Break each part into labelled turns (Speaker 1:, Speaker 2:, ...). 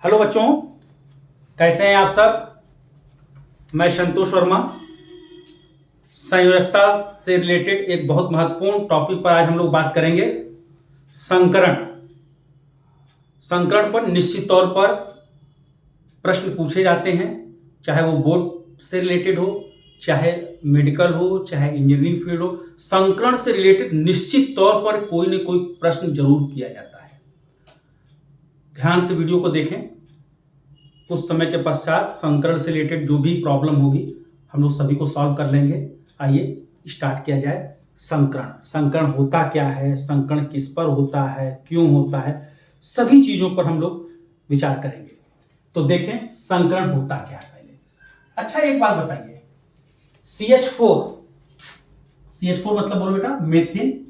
Speaker 1: Hello बच्चों, कैसे हैं आप सब। मैं संतोष वर्मा। संयोजकता से रिलेटेड एक बहुत महत्वपूर्ण टॉपिक पर आज हम लोग बात करेंगे। संकरण। संकरण पर निश्चित तौर पर प्रश्न पूछे जाते हैं, चाहे वो बोर्ड से रिलेटेड हो, चाहे मेडिकल हो, चाहे इंजीनियरिंग फील्ड हो। संकरण से रिलेटेड निश्चित तौर पर कोई न कोई प्रश्न जरूर किया जाता है। ध्यान से वीडियो को देखें। कुछ समय के पश्चात संकरण से रिलेटेड जो भी प्रॉब्लम होगी हम लोग सभी को सॉल्व कर लेंगे। आइए स्टार्ट किया जाए। संकरण। संकरण होता क्या है, संकरण किस पर होता है, क्यों होता है, सभी चीजों पर हम लोग विचार करेंगे। तो देखें संकरण होता क्या है पहले। अच्छा एक बात बताइए, CH4 मतलब बोलो बेटा मेथेन।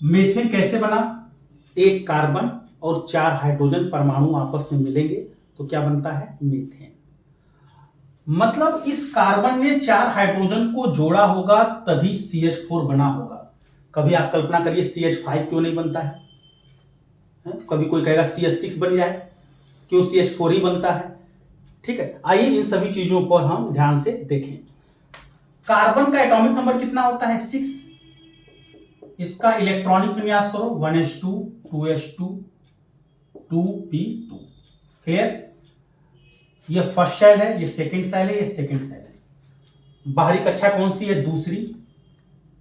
Speaker 1: मेथेन कैसे बना? एक कार्बन और 4 हाइड्रोजन परमाणु आपस में मिलेंगे तो क्या बनता है? मीथेन। मतलब इस कार्बन ने 4 हाइड्रोजन को जोड़ा होगा तभी CH4 बना होगा। कभी आप कल्पना करिए CH5 क्यों नहीं बनता है? कभी कोई कहेगा CH6 बन जाए, क्यों CH4 ही बनता है? ठीक है, आइए इन सभी चीजों पर हम ध्यान से देखें। कार्बन का एटॉमिक नंबर कितना होता है? 6। इसका इलेक्ट्रॉनिक विन्यास करो 1s2 2s2 2p2। क्लियर? ये फर्स्ट सेल है, ये सेकंड सेल है, ये सेकंड सेल है। बाहरी कक्षा कौन सी है? दूसरी।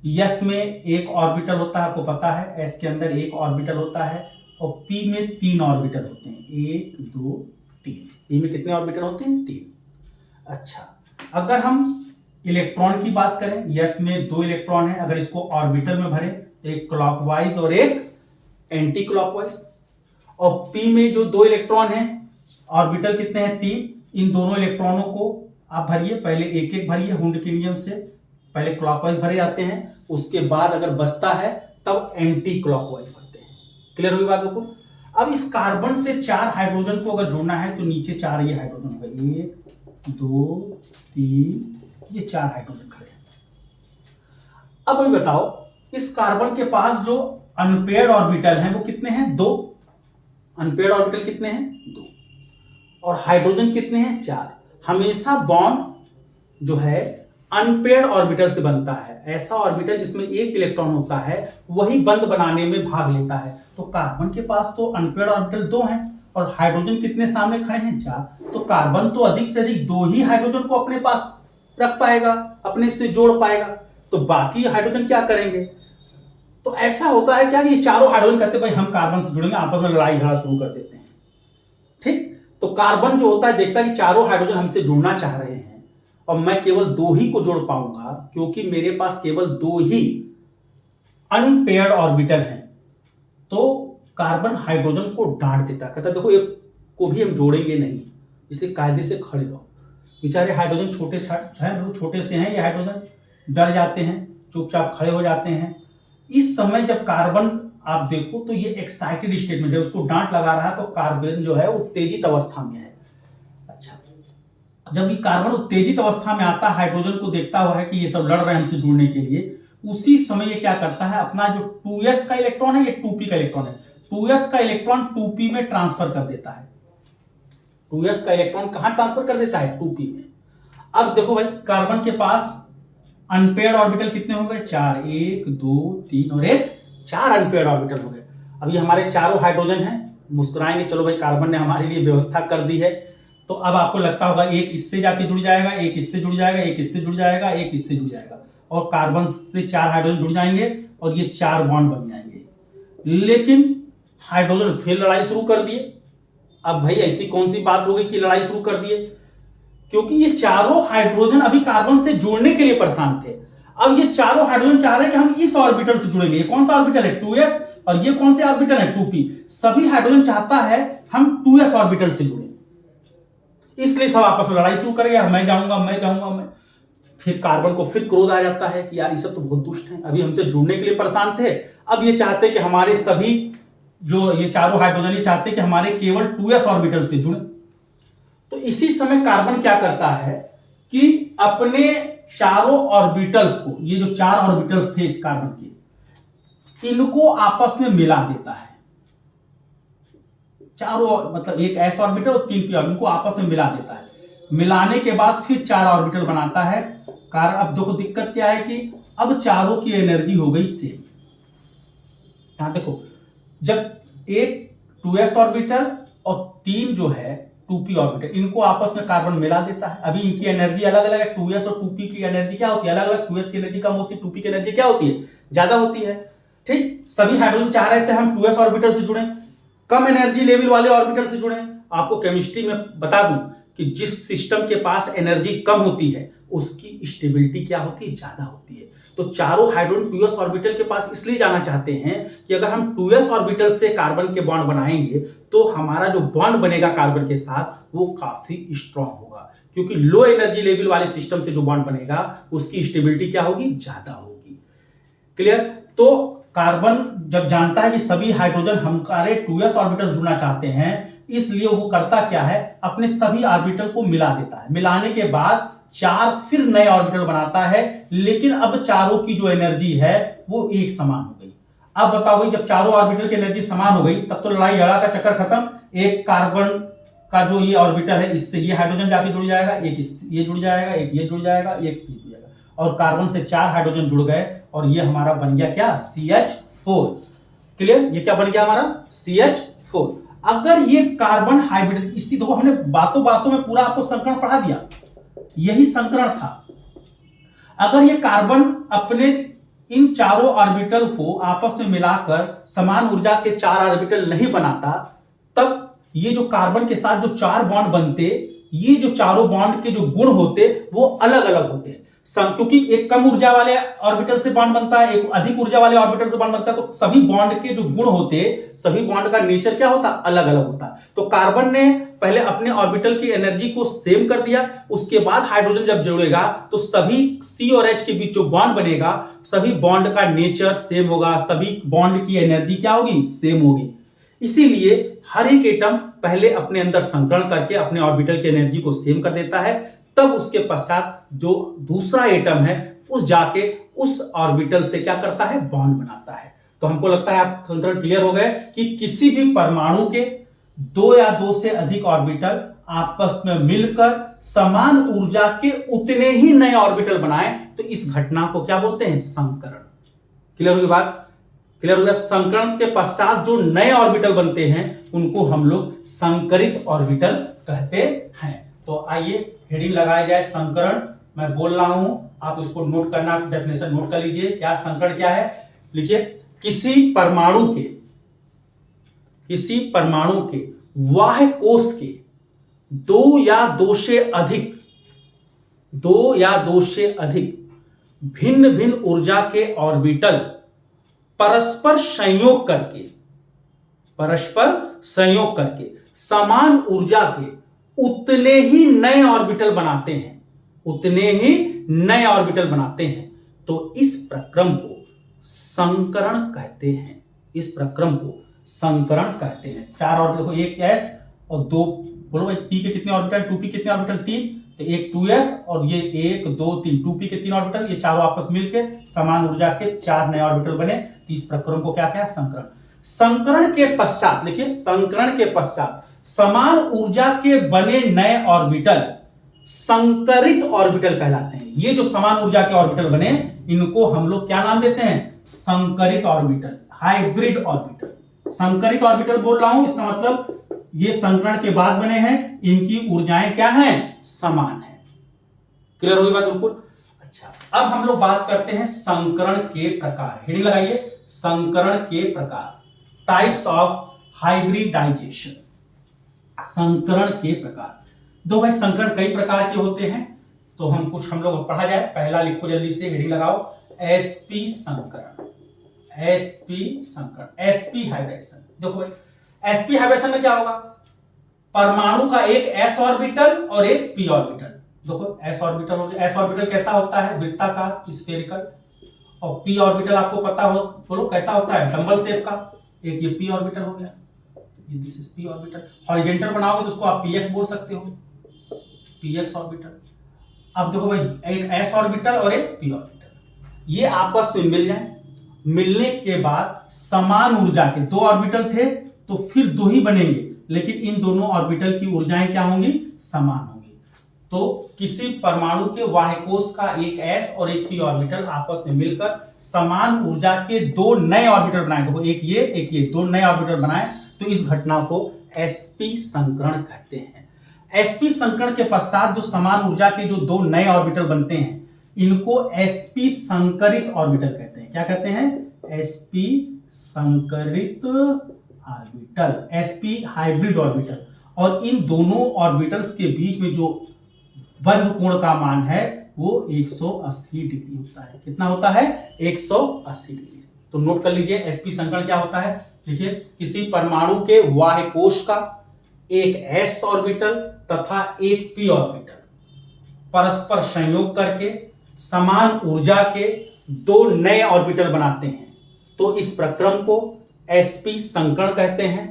Speaker 1: यस में एक ऑर्बिटल होता है, आपको पता है। एस के अंदर एक ऑर्बिटल होता है और पी में 3 ऑर्बिटल होते हैं। 1 2 3। पी में कितने ऑर्बिटल होते हैं? 3। अच्छा, अगर हम इलेक्ट्रॉन की बात करें, यस में 2 इलेक्ट्रॉन है। अगर इसको ऑर्बिटल में भरें तो एक क्लॉकवाइज और एक एंटी क्लॉकवाइज। और पी में जो 2 इलेक्ट्रॉन है, ऑर्बिटल कितने हैं? 3। इन दोनों इलेक्ट्रॉनों को आप भरिए, पहले एक एक भरिए हुंड के नियम से। पहले क्लॉकवाइज भरे जाते हैं, उसके बाद अगर बचता है तब एंटी क्लॉकवाइज भरते हैं। क्लियर हुई बात को? अब इस कार्बन से 4 हाइड्रोजन को अगर जोड़ना है तो नीचे 4 ये हाइड्रोजन होगा। 1 2 3, ये 4 हाइड्रोजन खड़े हैं। अब अभी बताओ, इस कार्बन के पास जो अनपेयर्ड ऑर्बिटल हैं वो कितने हैं? 2। अनपेयर्ड ऑर्बिटल कितने हैं? 2। और हाइड्रोजन कितने हैं? 4। हमेशा बॉन्ड जो है अनपेयर्ड ऑर्बिटल से बनता है। ऐसा ऑर्बिटल जिसमें एक इलेक्ट्रॉन होता है वही बंध बनाने में भाग लेता है। तो कार्बन के पास तो अनपेयर्ड ऑर्बिटल 2 हैं और हाइड्रोजन कितने सामने खड़े हैं? 4। तो कार्बन तो अधिक से अधिक 2 ही हाइड्रोजन को अपने पास रख पाएगा, अपने से जोड़ पाएगा। तो बाकी हाइड्रोजन क्या करेंगे? तो ऐसा होता है क्या, ये चारों हाइड्रोजन कहते हैं भाई हम कार्बन से जुड़ेंगे, आपस में लड़ाई झगड़ा शुरू कर देते हैं। ठीक, तो कार्बन जो होता है देखता है कि चारों हाइड्रोजन हमसे जुड़ना चाह रहे हैं और मैं केवल 2 ही को जोड़ पाऊंगा क्योंकि मेरे पास केवल 2 ही अनपेयर्ड ऑर्बिटल हैं। तो कार्बन हाइड्रोजन को डांट देता है, कहता है देखो एक को भी हम जोड़ेंगे नहीं, इसलिए कायदे से खड़े रहो। बेचारे हाइड्रोजन छोटे से हैं, ये हाइड्रोजन डर जाते हैं, चुपचाप खड़े हो जाते हैं। इस समय जब कार्बन आप देखो तो ये एक्साइटेड स्टेट में, जब उसको डांट लगा रहा है तो कार्बन जो है उत्तेजित अवस्था में है। अच्छा, जब ये कार्बन उत्तेजित अवस्था में आता है, हाइड्रोजन को देखता हुआ है कि ये सब लड़ रहे हैं हमसे जुड़ने के लिए, उसी समय ये क्या करता है, अपना जो 2s का इलेक्ट्रॉन है, ये 2p का इलेक्ट्रॉन है, 2s का इलेक्ट्रॉन 2p में ट्रांसफर कर देता है। 2s का इलेक्ट्रॉन कहां ट्रांसफर कर देता है? 2p में। अब देखो भाई, कार्बन के पास अनपेयर्ड ऑर्बिटल कितने हो गए? 4। 1 2 3 और 1 4 अनपेयर्ड ऑर्बिटल हो गए। अब ये हमारे चारों हाइड्रोजन हैं। मुस्कुराएंगे, चलो भाई कार्बन ने हमारे लिए व्यवस्था कर दी है। तो अब आपको लगता होगा एक इससे जाके जुड़ जाएगा, एक इससे जुड़ जाएगा, एक इससे जुड़ जाएगा, एक इससे जुड़ जाएगा और कार्बन से 4 हाइड्रोजन जुड़ जाएंगे और ये 4 बॉन्ड बन जाएंगे। लेकिन हाइड्रोजन फिर लड़ाई शुरू कर दिए। अब भाई ऐसी कौन सी बात हो गई कि लड़ाई शुरू कर दिए? क्योंकि ये चारों हाइड्रोजन अभी कार्बन से जुड़ने के लिए परेशान थे। अब ये चारों हाइड्रोजन चाह रहे हैं कि हम इस ऑर्बिटल से जुड़ेंगे। ये कौन सा ऑर्बिटल है? 2s। और ये कौन से ऑर्बिटल है? 2p। सभी हाइड्रोजन चाहता है हम 2s ऑर्बिटल से जुड़े, इसलिए सब आपस में लड़ाई शुरू करेंगे, यार मैं जाऊंगा मैं जाऊंगा मैं। फिर कार्बन को फिर क्रोध आ जाता है कि यार ये सब तो बहुत दुष्ट हैं, अभी हमसे जुड़ने के लिए परेशान थे, अब ये चाहते कि हमारे सभी जो ये चारों हाइड्रोजन ये चाहते कि हमारे केवल 2s ऑर्बिटल से जुड़े। तो इसी समय कार्बन क्या करता है कि अपने चारों ऑर्बिटल्स को, ये जो 4 ऑर्बिटल्स थे इस कार्बन के, इनको आपस में मिला देता है। चारों मतलब एक s ऑर्बिटल और 3 p ऑर्बिटल को आपस में मिला देता है। मिलाने के बाद फिर 4 ऑर्बिटल बनाता है। कारण अब देखो दिक्कत क्या है कि अब चारों की एनर्जी हो गई सेम। यहां देखो, जब एक 2s ऑर्बिटल और 3 जो है 2p ऑर्बिटल, इनको आपस में कार्बन मिला देता है। अभी इनकी एनर्जी अलग अलग है, 2s और 2p की एनर्जी क्या होती है, अलग अलग। 2s की एनर्जी कम होती है, 2p की एनर्जी क्या होती है, ज्यादा होती है। ठीक, सभी हाइड्रोजन चाह रहे थे हम 2s ऑर्बिटल से जुड़े, कम एनर्जी लेवल वाले ऑर्बिटल से जुड़े। आपको केमिस्ट्री में बता दूं कि जिस सिस्टम के पास एनर्जी कम होती है उसकी स्टेबिलिटी क्या होती है, ज्यादा होती है। तो चारों हाइड्रोजन 2s ऑर्बिटल के पास इसलिए जाना चाहते हैं कि अगर हम 2s ऑर्बिटल से कार्बन के बॉन्ड बनाएंगे तो हमारा जो बॉन्ड बनेगा कार्बन के साथ वो काफी स्ट्रांग होगा, क्योंकि लो एनर्जी लेवल वाले सिस्टम से जो बॉन्ड बनेगा उसकी स्टेबिलिटी क्या होगी, ज्यादा होगी। क्लियर। तो कार्बन जब जानता है कि सभी हाइड्रोजन हमारे 2s ऑर्बिटल जुड़ना चाहते हैं, इसलिए वो करता क्या है, अपने सभी ऑर्बिटल को मिला देता है। मिलाने के बाद 4 फिर नए ऑर्बिटल बनाता है, लेकिन अब चारों की जो एनर्जी है वो एक समान हो गई। अब बताओ भाई, जब चारों ऑर्बिटल की एनर्जी समान हो गई तब तो लड़ाई झगड़ा का चक्कर खत्म। एक कार्बन का जो ये ऑर्बिटल है इससे ये हाइड्रोजन जाके जुड़ जाएगा, एक ये जुड़ जाएगा, एक ये जुड़ जाएगा, एक ये जुड़ जाएगा, और कार्बन से 4 हाइड्रोजन जुड़ गए और ये हमारा बन गया क्या, CH4। क्लियर, ये क्या बन गया हमारा, CH4। अगर ये कार्बन हाइब्रिड, इसी देखो हमने बातों बातों में पूरा आपको संकरण पढ़ा दिया, यही संकरण था। अगर ये कार्बन अपने इन चारों ऑर्बिटल को आपस में मिलाकर समान ऊर्जा के 4 ऑर्बिटल नहीं बनाता, तब ये जो कार्बन के साथ जो 4 बॉन्ड बनते, ये जो चारों बॉन्ड के जो गुण होते वो अलग अलग होते हैं। क्योंकि एक कम ऊर्जा वाले ऑर्बिटल से बॉन्ड बनता है, एक अधिक ऊर्जा वाले ऑर्बिटल से बॉन्ड बनता है, तो सभी बॉन्ड के जो गुण होते, सभी बॉन्ड का नेचर क्या होता, अलग अलग होता। तो कार्बन ने पहले अपने ऑर्बिटल की एनर्जी को सेम कर दिया, उसके बाद हाइड्रोजन जब जुड़ेगा तो सभी C और H के बीच जो बॉन्ड बनेगा, सभी बॉन्ड का नेचर सेम होगा, सभी बॉन्ड की एनर्जी क्या होगी, सेम होगी। इसीलिए हर एक एटम पहले अपने अंदर संकरण करके अपने ऑर्बिटल की एनर्जी को सेम कर देता है, तब उसके पश्चात जो दूसरा एटम है उस जाके उस ऑर्बिटल से क्या करता है, बॉन्ड बनाता है। तो हमको लगता है आप संकरण क्लियर हो गए कि किसी भी परमाणु के 2 या 2 से अधिक ऑर्बिटल आपस में मिलकर समान ऊर्जा के उतने ही नए ऑर्बिटल बनाए तो इस घटना को क्या बोलते हैं, संकरण। क्लियर होगी बात, क्लियर हो गया। संकरण के पश्चात जो नए ऑर्बिटल बनते हैं उनको हम लोग संकरित ऑर्बिटल कहते हैं। तो आइए हेडिंग लगाया जाए संकरण, मैं बोल रहा हूं आप इसको नोट करना, डेफिनेशन नोट कर लीजिए। क्या संकरण क्या है, लिखिए, किसी परमाणु के बाह्य कोश के 2 या 2 से अधिक भिन्न भिन्न ऊर्जा के ऑर्बिटल परस्पर संयोग करके समान ऊर्जा के उतने ही नए ऑर्बिटल बनाते हैं, तो इस प्रक्रम को संकरण कहते हैं। 4 ऑर्बिटल, देखो एक s और 2, बोलो भाई p के कितने ऑर्बिटल, 2p कितने ऑर्बिटल, 3, तो एक 2s और ये 1 2 3, 2p के 3 ऑर्बिटल, ये चारों आपस मिलके समान ऊर्जा के 4 नए ऑर्बिटल बने, तो इस प्रक्रम को क्या कहा, संकरण। संकरण के पश्चात, लिखिए, संकरण के पश्चात समान ऊर्जा के बने नए ऑर्बिटल संकरित ऑर्बिटल कहलाते हैं। ये जो समान ऊर्जा के ऑर्बिटल बने इनको हम लोग क्या नाम देते हैं, संकरित ऑर्बिटल, हाइब्रिड ऑर्बिटल। संकरित ऑर्बिटल बोल रहा हूं, इसका मतलब ये संकरण के बाद बने हैं, इनकी ऊर्जाएं क्या हैं, समान है। क्लियर होगी बात बिल्कुल। अच्छा, अब हम लोग बात करते हैं संकरण के प्रकार। हेडिंग लगाइए, संकरण के प्रकार, टाइप्स ऑफ हाइब्रिडाइजेशन। संकरण के प्रकार, दो भाई संकरण कई प्रकार के होते हैं, तो हम लोग पढ़ा जाए। पहला लिखो जल्दी से, हेडिंग लगाओ, sp संकरण। sp hybridization. देखो भाई, sp हाइब्रिडेशन में क्या होगा, परमाणु का एक s ऑर्बिटल और एक p ऑर्बिटल। देखो s ऑर्बिटल हो गया, s ऑर्बिटल कैसा होता है, वृत्ताकार, स्फेरिकल, और p ऑर्बिटल आपको पता हो, बोलो कैसा होता है, डंबल शेप का। एक ये p ऑर्बिटल हो गया, this is p orbital. Horizontal बनाओगे तो उसको आप px बोल सकते हो, px ऑर्बिटल। अब देखो भाई, एक s ऑर्बिटल और एक p ऑर्बिटल, ये आपस में मिल जाए, मिलने के बाद समान ऊर्जा के 2 ऑर्बिटल थे तो फिर 2 ही बनेंगे, लेकिन इन दोनों ऑर्बिटल की ऊर्जाएं क्या होंगी, समान होंगी। तो किसी परमाणु के बाह्य कोश का एक s और एक p ऑर्बिटल आपस में मिलकर समान ऊर्जा के दो नए ऑर्बिटल बनाए, देखो एक ये दो नए ऑर्बिटल बनाए, तो इस घटना को sp संकरण कहते हैं। sp संकरण के पश्चात जो समान ऊर्जा के जो दो नए ऑर्बिटल बनते हैं, इनको sp संकरित ऑर्बिटल कहते हैं। क्या कहते हैं, sp संकरित ऑर्बिटल, sp हाइब्रिड ऑर्बिटल। और इन दोनों ऑर्बिटल्स के बीच में जो बंध कोण का मान है वो 180 डिग्री होता है। कितना होता है, 180 डिग्री। तो नोट कर लीजिए sp संकरण क्या होता है। देखिए, किसी परमाणु के बाह्य कोश का एक s ऑर्बिटल तथा एक p ऑर्बिटल परस्पर संयोग करके समान ऊर्जा के दो नए ऑर्बिटल बनाते हैं, तो इस प्रक्रम को sp संकरण कहते हैं।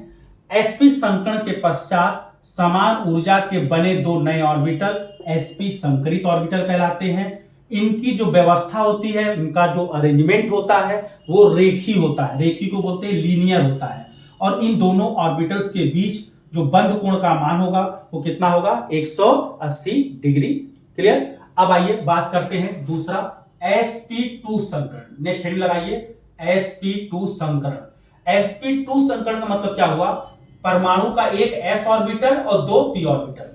Speaker 1: sp संकरण के पश्चात समान ऊर्जा के बने दो नए ऑर्बिटल sp संकरित ऑर्बिटल कहलाते हैं। इनकी जो व्यवस्था होती है, इनका जो अरेंजमेंट होता है वो रेखी होता है, रेखी को बोलते हैं लीनियर होता है। और इन दोनों ऑर्बिटल्स के बीच जो बंध कोण का मान होगा वो कितना होगा, 180 डिग्री। क्लियर। अब आइए बात करते हैं दूसरा sp2 संकरण। नेक्स्ट हेडिंग लगाइए, sp2 संकरण। sp2 संकरण का मतलब क्या हुआ, परमाणु का एक s ऑर्बिटल और दो p ऑर्बिटल।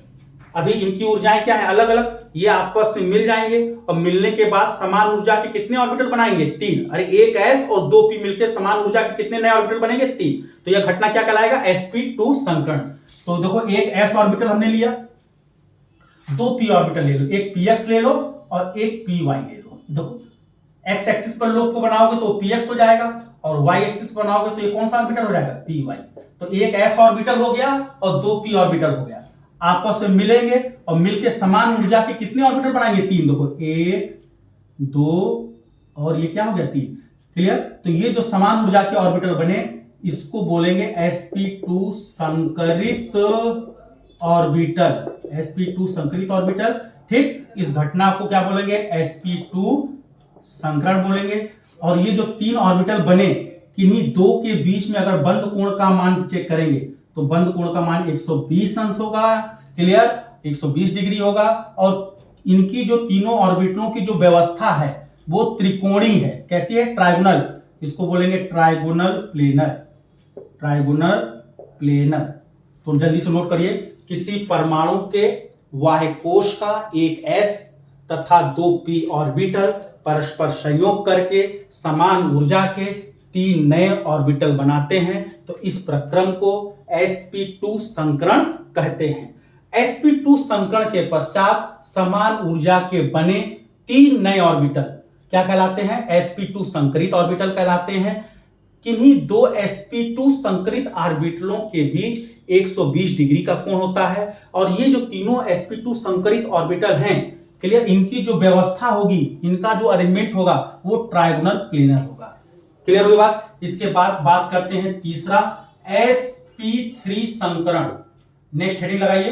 Speaker 1: अभी इनकी ऊर्जाएं क्या है, अलग अलग, ये आपस में मिल जाएंगे और मिलने के बाद समान ऊर्जा के कितने ऑर्बिटल बनाएंगे, 3। अरे एक s और दो p मिलकर समान ऊर्जा के कितने नए ऑर्बिटल बनेंगे, 3। तो यह घटना क्या कहलाएगा, sp2 संकरण। तो देखो, एक s ऑर्बिटल हमने लिया, दो p ऑर्बिटल ले लो, एक px ले लो और एक py ले लो। देखो, x एक्सिस पर लोग को बनाओगे तो px हो जाएगा और y एक्सिस पर बनाओगे तो ये कौन सा ऑर्बिटल हो जाएगा, py। तो एक s ऑर्बिटल हो गया और दो p ऑर्बिटल हो गया, आपस में मिलेंगे और मिलके समान ऊर्जा के कितने ऑर्बिटल बनाएंगे, 3। देखो, 1 2 और ये क्या हो गया, 3। क्लियर। तो ये जो समान ऊर्जा के ऑर्बिटल बने इसको बोलेंगे sp2 संकरित ऑर्बिटल, sp2 संकरित ऑर्बिटल। ठीक, इस घटना को क्या बोलेंगे, sp2 संकरण बोलेंगे। और ये जो 3 ऑर्बिटल बने, किन्हीं दो के बीच में अगर बंध कोण का मान चेक करेंगे तो बंध कोण का मान 120 अंश होगा। क्लियर, 120 डिग्री होगा। और इनकी जो तीनों ऑर्बिटलों की जो व्यवस्था है वो त्रिकोणी है। कैसी है, ट्राइगोनल। इसको बोलेंगे ट्राइगोनल प्लेनर, ट्राइगोनल प्लेनर। तो जल्दी से नोट करिए, किसी परमाणु के बाह्य कोश का एक s तथा दो p ऑर्बिटल परस्पर संयोग करके समान ऊर्जा के 3 नए ऑर्बिटल बनाते हैं, तो इस प्रक्रम को sp2 संकरण कहते हैं। sp2 संकरण के पश्चात समान ऊर्जा के बने 3 नए ऑर्बिटल क्या कहलाते हैं, sp2 संकरित ऑर्बिटल कहलाते हैं। किन्हीं दो sp2 संकरित ऑर्बिटलों के बीच 120 डिग्री का कोण होता है। और ये जो तीनों sp2 संकरित ऑर्बिटल हैं, क्लियर, इनकी जो व्यवस्था होगी, इनका जो अरेंजमेंट होगा वो ट्राइगोनल प्लेनर होगा। क्लियर हुई बात। इसके बाद बात करते हैं तीसरा sp3 संकरण। नेक्स्ट हेडिंग लगाइए,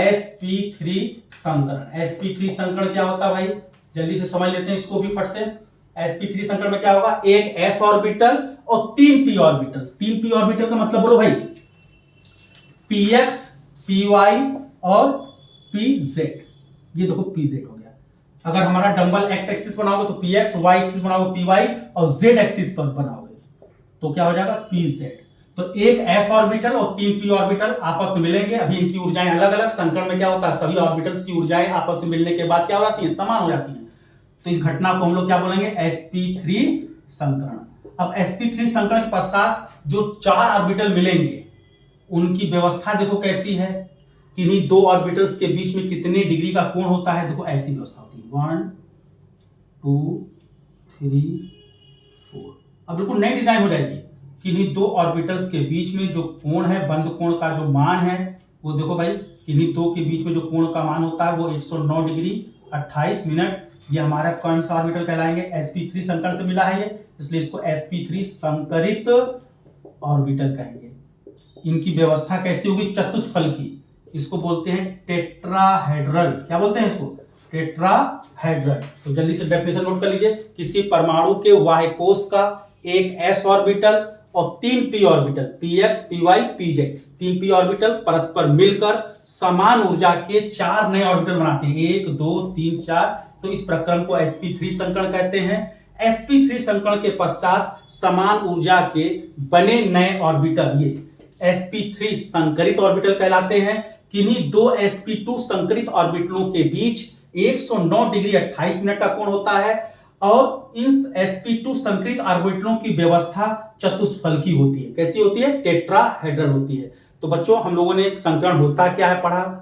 Speaker 1: sp3 संकरण। sp3 संकरण क्या होता है भाई, जल्दी से समझ लेते हैं इसको भी फट से। sp3 संकरण में क्या होगा, एक s ऑर्बिटल और 3 p ऑर्बिटल। 3 p ऑर्बिटल का मतलब बोलो भाई, px py और pz। ये देखो pz हो गया। अगर हमारा डंबल x एक्सिस बनाओगे तो px, y एक्सिस बनाओगे py और z एक्सिस पर बनाओगे तो क्या हो जाएगा, pz। तो एक s ऑर्बिटल और 3 p ऑर्बिटल आपस में मिलेंगे। अभी इनकी ऊर्जाएं अलग अलग, संकरण में क्या होता है, सभी ऑर्बिटल्स की ऊर्जाएं आपस में मिलने के बाद क्या हो जाती है, समान हो जाती है। तो इस घटना को हम लोग क्या बोलेंगे, sp3 संकरण। अब sp3 संकरण के पश्चात जो 4 ऑर्बिटल मिलेंगे उनकी व्यवस्था देखो कैसी है, किन्हीं दो ऑर्बिटल्स के बीच में कितने डिग्री का कोण होता है। देखो ऐसी व्यवस्था होती है, 1 2 3 4। अब बिल्कुल नई डिजाइन हो जाएगी। किन्हीं दो ऑर्बिटल्स के बीच में जो कोण है, बंध कोण का जो मान है वो देखो भाई, किन्हीं दो के बीच में जो कोण का मान होता है वो 109 डिग्री 28 मिनट। ये हमारा कौन सा ऑर्बिटल कहलाएंगे, sp3 संकरण से मिला है ये, इसलिए इसको sp3 संकरित ऑर्बिटल कहेंगे। इनकी व्यवस्था कैसी होगी, चतुष्फल की। इसको बोलते हैं टेट्राहेड्रल। क्या बोलते हैं इसको, टेट्राहेड्रल। तो जल्दी से डेफिनेशन नोट कर लीजिए, किसी परमाणु के बाह्य कोश का एक s ऑर्बिटल और 3 p orbital px py pz, 3 p orbital परस्पर मिलकर समान ऊर्जा के 4 नए ऑर्बिटल बनाते हैं, 1 2 3 4। तो इस प्रकरण को sp3 संकरण कहते हैं। sp3 संकरण के पश्चात समान ऊर्जा के बने नए ऑर्बिटल ये sp3 संकरित ऑर्बिटल कहलाते हैं। किन्हीं दो sp2 संकरित ऑर्बिटलों के बीच 109 डिग्री 28 मिनट का कोण होता है और इन sp2 संकरित ऑर्बिटलों की व्यवस्था चतुष्फलकी होती है। कैसी होती है? टेट्राहेड्रल होती है। तो बच्चों हम लोगों ने संकरण होता क्या है पढ़ा,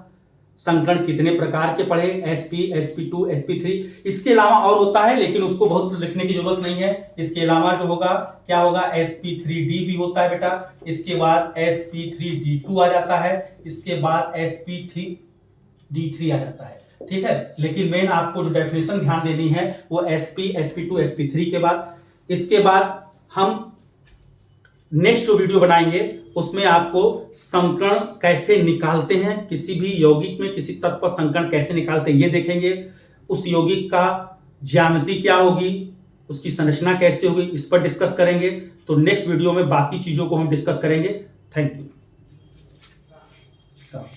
Speaker 1: संकरण कितने प्रकार के पढ़े, sp sp2 sp3। इसके अलावा और होता है लेकिन उसको बहुत लिखने की जरूरत नहीं है। इसके अलावा जो होगा क्या होगा, sp3d भी होता है बेटा, इसके बाद sp3d2 आ जाता है, इसके बाद sp3d3 आ जाता है। ठीक है, लेकिन मेन आपको जो डेफिनेशन ध्यान देनी है वो sp sp2 sp3 के बाद। इसके बाद हम नेक्स्ट जो वीडियो बनाएंगे उसमें आपको संकरण कैसे निकालते हैं, किसी भी यौगिक में किसी तत्व पर संकरण कैसे निकालते हैं ये देखेंगे। उस यौगिक का ज्यामिति क्या होगी, उसकी संरचना कैसे होगी, इस पर डिस्कस करेंगे। तो नेक्स्ट वीडियो में बाकी चीजों को हम डिस्कस करेंगे। Thank you.